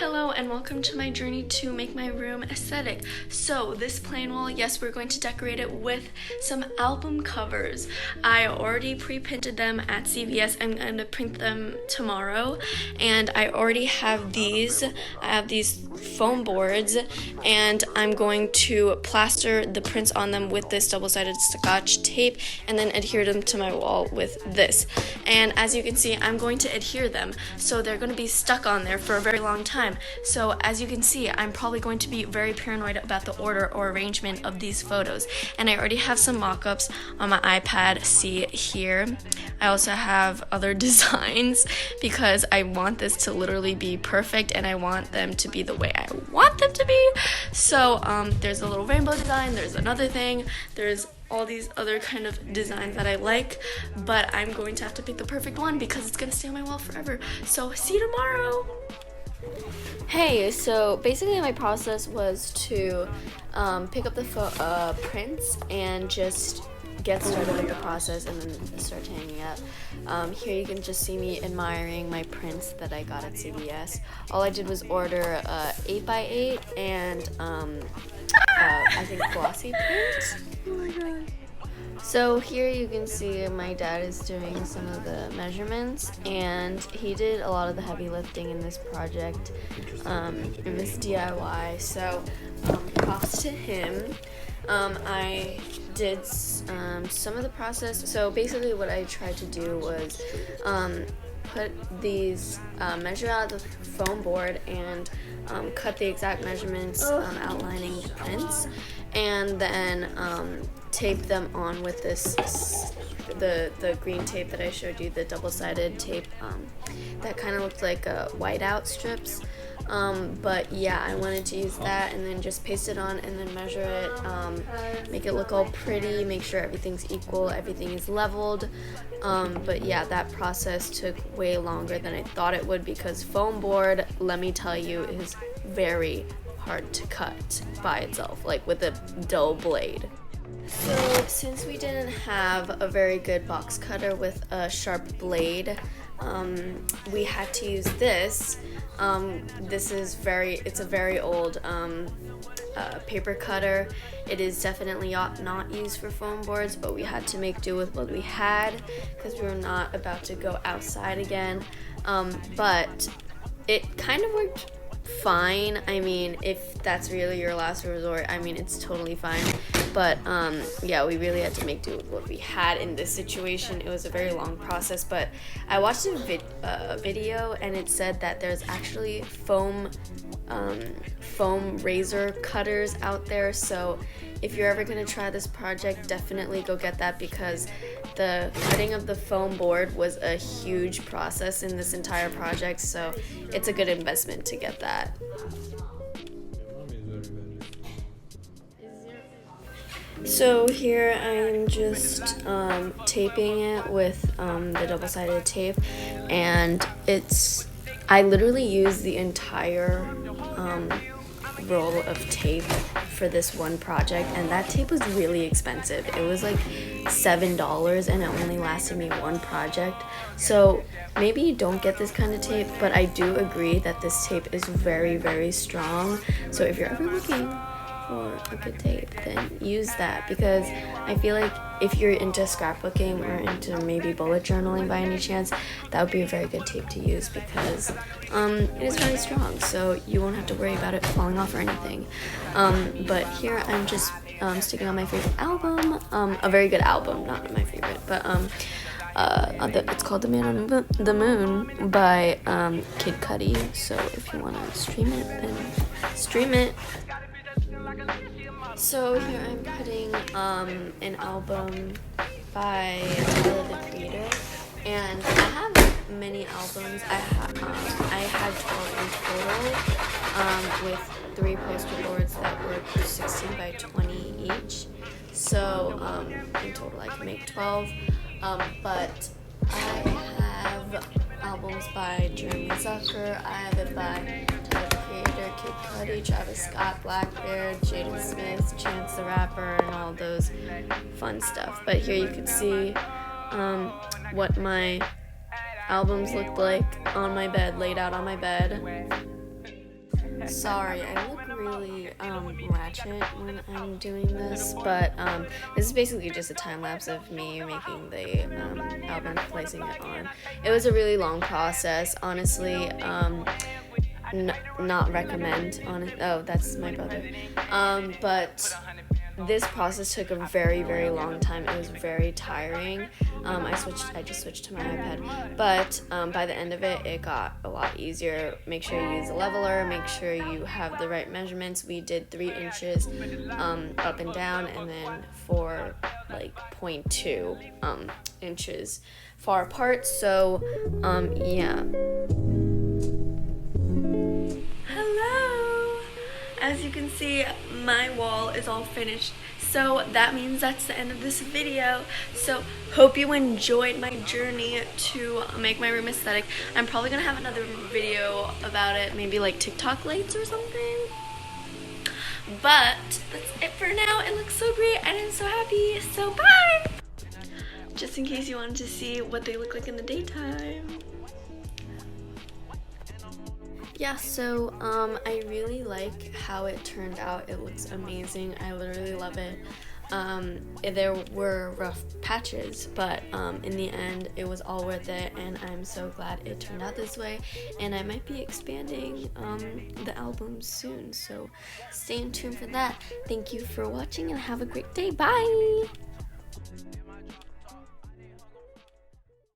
Hello and welcome to my journey to make my room aesthetic. So this plain wall, yes, we're going to decorate it with some album covers. I already pre-printed them at CVS. I'm going to print them tomorrow, and I already have these. I have these foam boards, and I'm going to plaster the prints on them with this double-sided Scotch tape and then adhere them to my wall with this. And as you can see, I'm going to adhere them, so they're going to be stuck on there for a very long time. So as you can see, I'm probably going to be very paranoid about the order or arrangement of these photos. And I already have some mock-ups on my iPad. See here. I also have other designs because I want this to literally be perfect and I want them to be the way I want them to be. So there's a little rainbow design, there's another thing, there's all these other kind of designs that I like, but I'm going to have to pick the perfect one because it's gonna stay on my wall forever. So see you tomorrow. Hey, so basically my process was to pick up the prints and just get started with the process and then start hanging up. Here you can just see me admiring my prints that I got at CVS. All I did was order 8x8 and I think glossy prints. Oh my god. So here you can see my dad is doing some of the measurements, and he did a lot of the heavy lifting in this project, in this DIY, so props to him. I did some of the process. So basically what I tried to do was put these, measure out the foam board and cut the exact measurements, outlining the prints, and then tape them on with this the green tape that I showed you, the double-sided tape that kind of looked like whiteout strips. But yeah, I wanted to use that and then just paste it on and then measure it, make it look all pretty, make sure everything's equal, everything is leveled. But yeah, that process took way longer than I thought it would because foam board, let me tell you, is very hard to cut by itself, like with a dull blade. So since we didn't have a very good box cutter with a sharp blade, we had to use this. It's a very old paper cutter. It is definitely not used for foam boards, but we had to make do with what we had because we were not about to go outside again. But it kind of worked fine. I mean, if that's really your last resort, I mean, it's totally fine. But yeah, we really had to make do with what we had in this situation. It was a very long process, but I watched a video and it said that there's actually foam razor cutters out there. So if you're ever going to try this project, definitely go get that because the cutting of the foam board was a huge process in this entire project. So it's a good investment to get that. So here I'm just taping it with the double-sided tape, and I literally used the entire roll of tape for this one project, and that tape was really expensive. It was like $7 and it only lasted me one project. So maybe you don't get this kind of tape, but I do agree that this tape is very, very strong. So if you're ever looking for a good tape, then use that, because I feel like if you're into scrapbooking or into maybe bullet journaling by any chance, that would be a very good tape to use because it is very strong, so you won't have to worry about it falling off or anything. But here I'm just sticking on my favorite album, a very good album, not my favorite, but it's called The Man on the Moon by Kid Cudi. So if you want to stream it, then stream it. So here I'm putting an album by Tyler, the Creator, and I have many albums. I had 12 in total, with 3 poster boards that were 16 by 20 each. So in total I can make 12. But I have albums by Jeremy Zucker, I have it by Tyler, the Creator, Kid Cudi, Travis Scott, Black Bear, Jaden Smith, Chance the Rapper, and all those fun stuff. But here you can see what my albums looked like on my bed, laid out on my bed. Sorry, I look really ratchet when I'm doing this, but this is basically just a time lapse of me making the album, placing it on. It was a really long process, honestly. Not recommend on it. Oh, that's my brother. But this process took a very, very long time. It was very tiring. I just switched to my iPad, but by the end of it, it got a lot easier. Make sure you use a leveler. Make sure you have the right measurements. We did 3 inches up and down, and then for like 0.2 inches far apart. So yeah. Hello! As you can see, my wall is all finished. So that means that's the end of this video. So hope you enjoyed my journey to make my room aesthetic. I'm probably gonna have another video about it, maybe like TikTok lights or something. But that's it for now. It looks so great and I'm so happy. So bye! Just in case you wanted to see what they look like in the daytime. Yeah, so I really like how it turned out. It looks amazing. I literally love it. There were rough patches, but in the end, it was all worth it, and I'm so glad it turned out this way. And I might be expanding the album soon, so stay tuned for that. Thank you for watching, and have a great day. Bye!